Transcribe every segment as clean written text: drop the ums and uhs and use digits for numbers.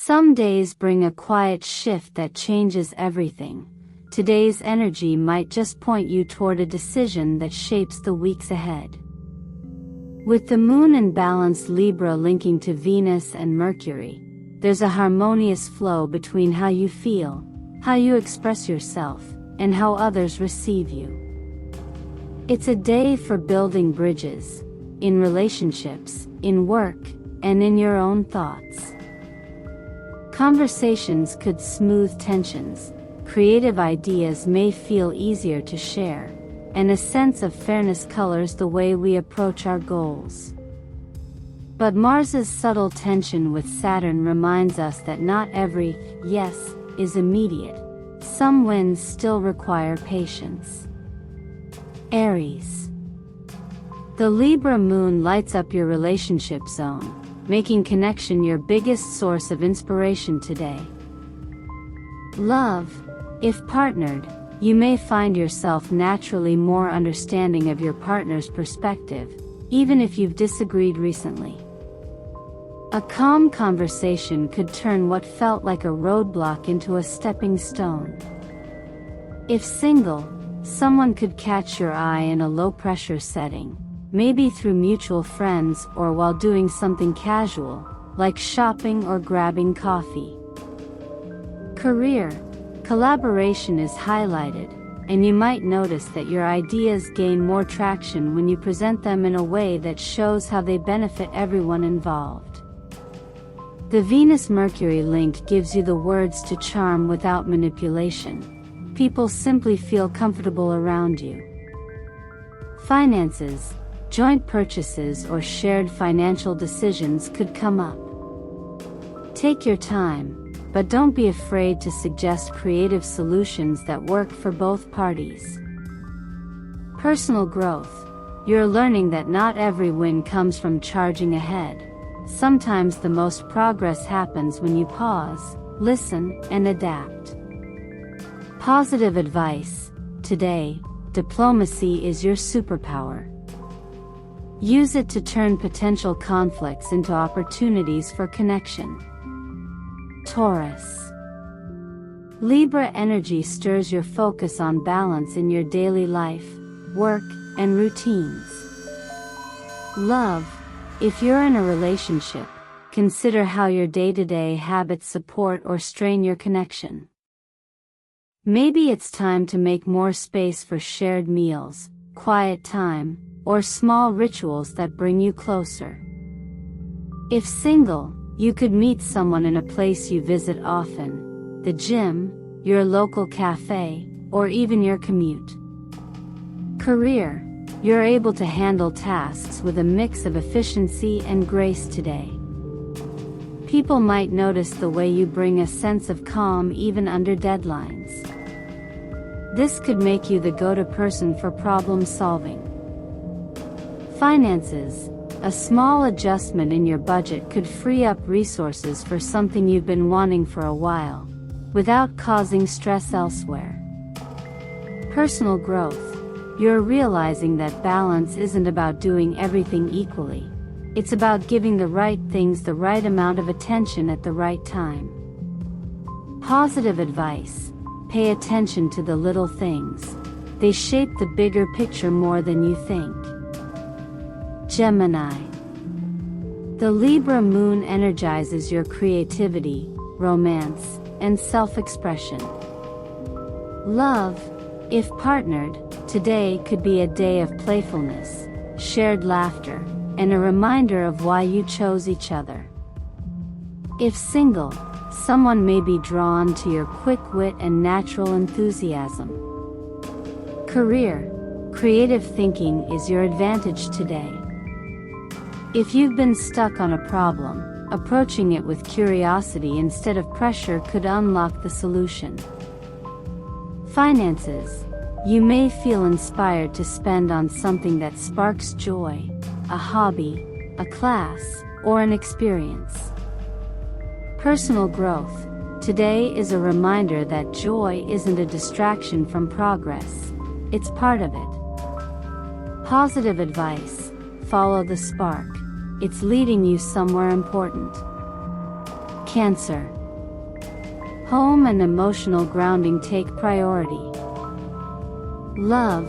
Some days bring a quiet shift that changes everything. Today's energy might just point you toward a decision that shapes the weeks ahead. With the moon in balanced Libra linking to Venus and Mercury, there's a harmonious flow between how you feel, how you express yourself, and how others receive you. It's a day for building bridges, in relationships, in work, and in your own thoughts. Conversations could smooth tensions, creative ideas may feel easier to share, and a sense of fairness colors the way we approach our goals. But Mars's subtle tension with Saturn reminds us that not every yes is immediate. Some wins still require patience. Aries. The Libra moon lights up your relationship zone, making connection your biggest source of inspiration today. Love. If partnered, you may find yourself naturally more understanding of your partner's perspective, even if you've disagreed recently. A calm conversation could turn what felt like a roadblock into a stepping stone. If single, someone could catch your eye in a low-pressure setting, maybe through mutual friends or while doing something casual, like shopping or grabbing coffee. Career. Collaboration is highlighted, and you might notice that your ideas gain more traction when you present them in a way that shows how they benefit everyone involved. The Venus-Mercury link gives you the words to charm without manipulation. People simply feel comfortable around you. Finances. Joint purchases or shared financial decisions could come up. Take your time, but don't be afraid to suggest creative solutions that work for both parties. Personal growth. You're learning that not every win comes from charging ahead. Sometimes the most progress happens when you pause, listen, and adapt. Positive advice. Today, diplomacy is your superpower. Use it to turn potential conflicts into opportunities for connection. Taurus. Libra energy stirs your focus on balance in your daily life, work, and routines. Love. If you're in a relationship, consider how your day-to-day habits support or strain your connection. Maybe it's time to make more space for shared meals, quiet time, or small rituals that bring you closer. If single, you could meet someone in a place you visit often, the gym, your local cafe, or even your commute. Career. You're able to handle tasks with a mix of efficiency and grace today. People might notice the way you bring a sense of calm even under deadlines. This could make you the go-to person for problem solving. Finances. A small adjustment in your budget could free up resources for something you've been wanting for a while, without causing stress elsewhere. Personal growth. You're realizing that balance isn't about doing everything equally. It's about giving the right things the right amount of attention at the right time. Positive advice. Pay attention to the little things. They shape the bigger picture more than you think. Gemini. The Libra moon energizes your creativity, romance, and self-expression. Love. If partnered, today could be a day of playfulness, shared laughter, and a reminder of why you chose each other. If single, someone may be drawn to your quick wit and natural enthusiasm. Career. Creative thinking is your advantage today. If you've been stuck on a problem, approaching it with curiosity instead of pressure could unlock the solution. Finances. You may feel inspired to spend on something that sparks joy, a hobby, a class, or an experience. Personal growth. Today is a reminder that joy isn't a distraction from progress, it's part of it. Positive advice. Follow the spark. It's leading you somewhere important. Cancer. Home and emotional grounding take priority. Love.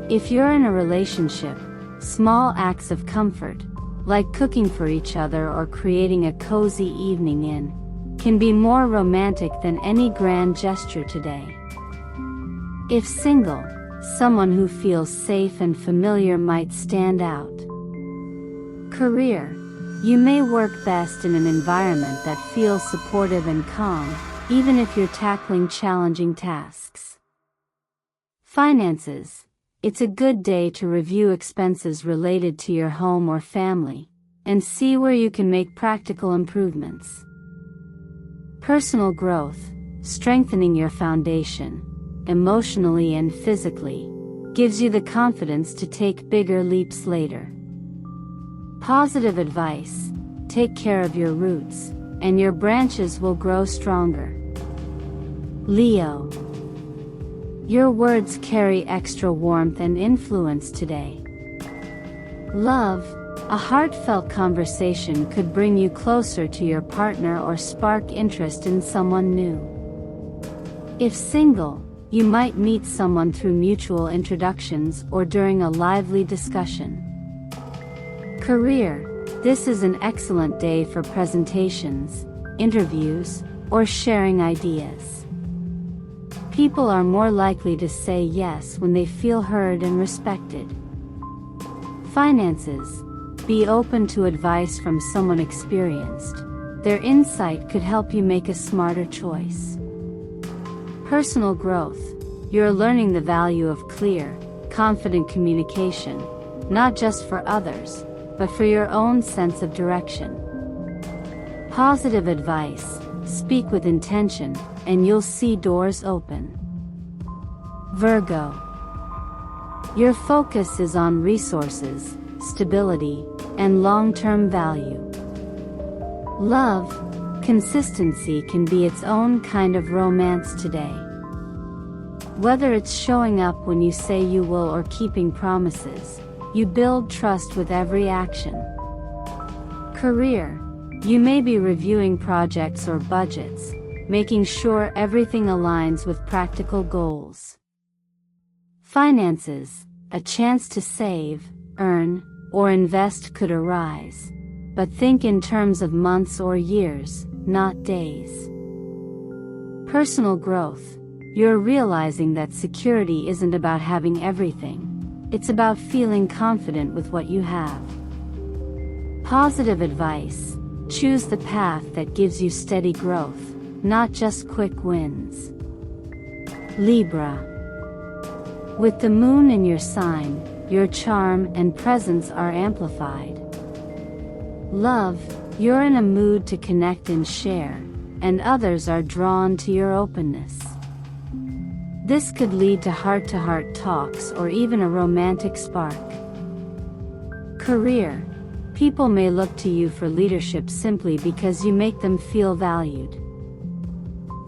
If you're in a relationship, small acts of comfort, like cooking for each other or creating a cozy evening in, can be more romantic than any grand gesture today. If single, someone who feels safe and familiar might stand out. Career. You may work best in an environment that feels supportive and calm, even if you're tackling challenging tasks. Finances. It's a good day to review expenses related to your home or family, and see where you can make practical improvements. Personal growth. Strengthening your foundation, emotionally and physically, gives you the confidence to take bigger leaps later. Positive advice. Take care of your roots, and your branches will grow stronger. Leo. Your words carry extra warmth and influence today. Love. A heartfelt conversation could bring you closer to your partner or spark interest in someone new. If single, you might meet someone through mutual introductions or during a lively discussion. Career. This is an excellent day for presentations, interviews, or sharing ideas. People are more likely to say yes when they feel heard and respected. Finances. Be open to advice from someone experienced. Their insight could help you make a smarter choice. Personal growth. You're learning the value of clear, confident communication, not just for others, but for your own sense of direction. Positive advice. Speak with intention, and you'll see doors open. Virgo. Your focus is on resources, stability, and long-term value. Love. Consistency can be its own kind of romance today. Whether it's showing up when you say you will or keeping promises, you build trust with every action. Career. You may be reviewing projects or budgets, making sure everything aligns with practical goals. Finances. A chance to save, earn, or invest could arise, but think in terms of months or years, not days. Personal growth. You're realizing that security isn't about having everything. It's about feeling confident with what you have. Positive advice. Choose the path that gives you steady growth, not just quick wins. Libra. With the moon in your sign, your charm and presence are amplified. Love. You're in a mood to connect and share, and others are drawn to your openness. This could lead to heart-to-heart talks or even a romantic spark. Career. People may look to you for leadership simply because you make them feel valued.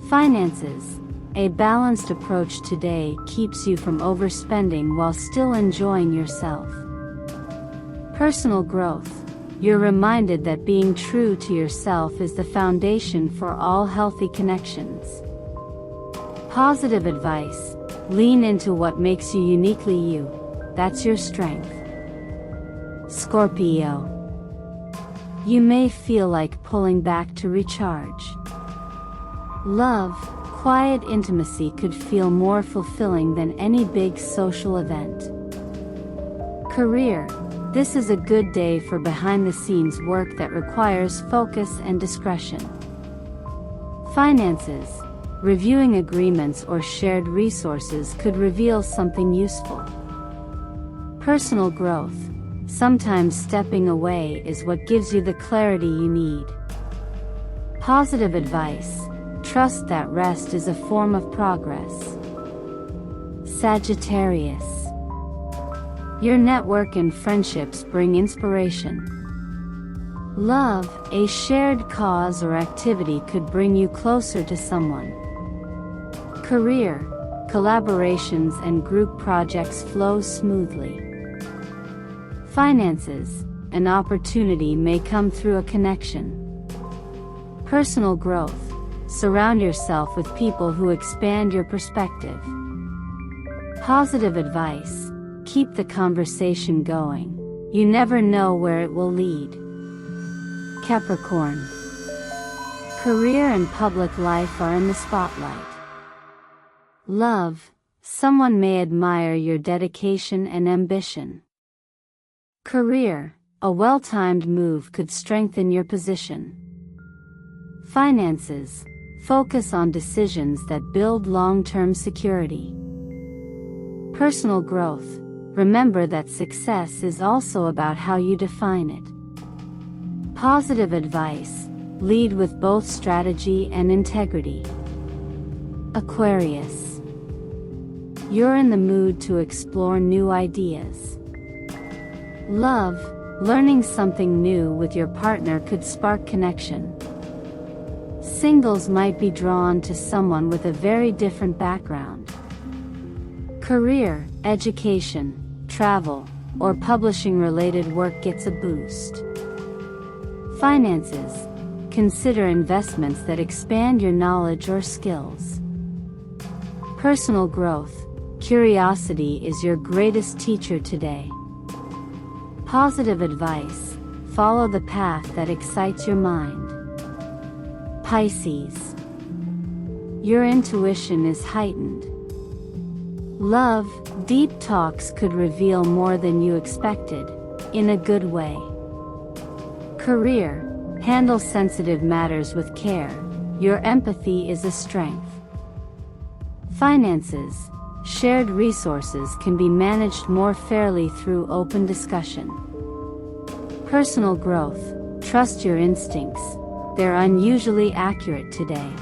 Finances. A balanced approach today keeps you from overspending while still enjoying yourself. Personal growth. You're reminded that being true to yourself is the foundation for all healthy connections. Positive advice. Lean into what makes you uniquely you. That's your strength. Scorpio. You may feel like pulling back to recharge. Love. Quiet intimacy could feel more fulfilling than any big social event. Career. This is a good day for behind-the-scenes work that requires focus and discretion. Finances. Reviewing agreements or shared resources could reveal something useful. Personal growth. Sometimes stepping away is what gives you the clarity you need. Positive advice. Trust that rest is a form of progress. Sagittarius. Your network and friendships bring inspiration. Love. A shared cause or activity could bring you closer to someone. Career. Collaborations and group projects flow smoothly. Finances. An opportunity may come through a connection. Personal growth. Surround yourself with people who expand your perspective. Positive advice. Keep the conversation going. You never know where it will lead. Capricorn. Career and public life are in the spotlight. Love. Someone may admire your dedication and ambition. Career. A well-timed move could strengthen your position. Finances. Focus on decisions that build long-term security. Personal growth. Remember that success is also about how you define it. Positive advice. Lead with both strategy and integrity. Aquarius. You're in the mood to explore new ideas. Love. Learning something new with your partner could spark connection. Singles might be drawn to someone with a very different background. Career, education, travel, or publishing-related work gets a boost. Finances. Consider investments that expand your knowledge or skills. Personal growth. Curiosity is your greatest teacher today. Positive advice. Follow the path that excites your mind. Pisces. Your intuition is heightened. Love. Deep talks could reveal more than you expected, in a good way. Career. Handle sensitive matters with care. Your empathy is a strength. Finances. Shared resources can be managed more fairly through open discussion. Personal growth. Trust your instincts. They're unusually accurate today.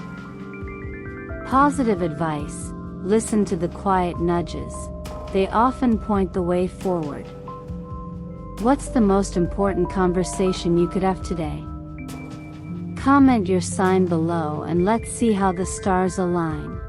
Positive advice. Listen to the quiet nudges. They often point the way forward. What's the most important conversation you could have today? Comment your sign below and let's see how the stars align.